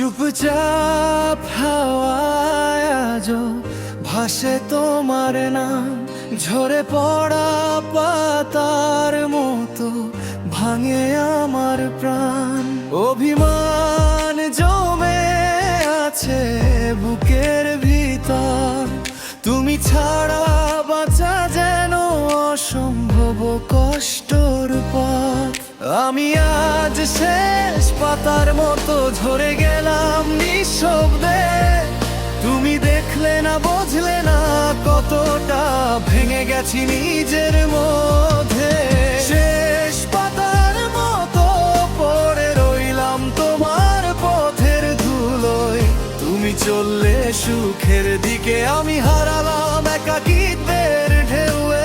চুপচাপ হাওয়ায় আজো ভাসে তোমার নাম, ঝরে পড়া পাতার মতো ভাঙে আমার প্রাণ। অভিমান জমে আছে বুকের ভিতর, তুমি ছাড়া বাঁচা যেন অসম্ভব কষ্টর পথ। আমি আজ শেষ পাতার মতো ঝরে গেলাম নিঃশব্দে, তুমি দেখলে না বুঝলে না কতটা ভেঙে গেছি নিজের মধ্যে। শেষ পাতার মতো পড়ে রইলাম তোমার পথের ধুলোয়, তুমি চললে সুখের দিকে, আমি হারালাম একাকিত্বের ঢেউয়ে।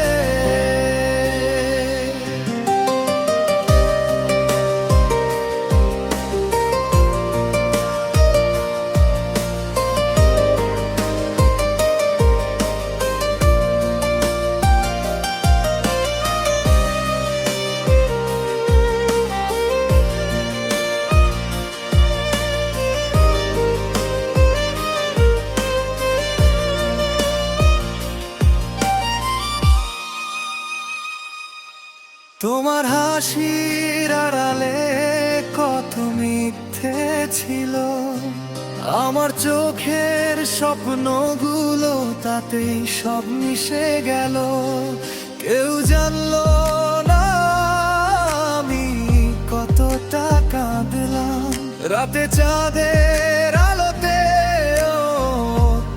তোমার হাসির আড়ালে কত মিথ্যে ছিল, আমার চোখের স্বপ্নগুলো তাতেই সব মিশে গেল। কেউ জানলো না আমি কতটা কাঁদলাম, রাতে চাঁদের আলোতে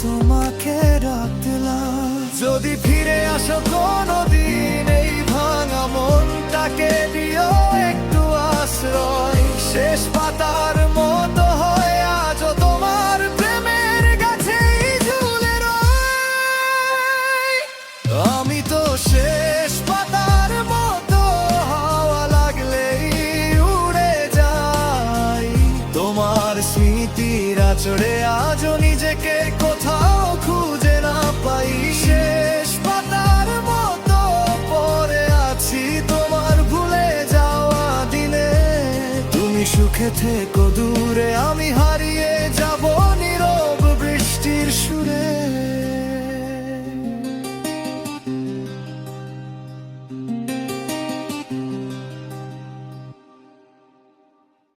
তোমাকে ডাকলাম। যদি ফিরে আসো কোনোদিন এই ভাঙা মনটাকে দিও একটু আশ্রয়, শেষ পাতার মতো হয় আজও তোমার প্রেমের কাছেই ঝুলে রই। আমি তো শেষ পাতার মতো, হাওয়া লাগলেই উড়ে যাই, তোমার স্মৃতির আঁচড়ে আজও নিজেকে কোথাও খুঁজে না পাই। শেষ পাতার মতো পড়ে আছি তোমার ভুলে যাওয়া দিনে, তুমি সুখে থেকো দূরে, আমি হারিয়ে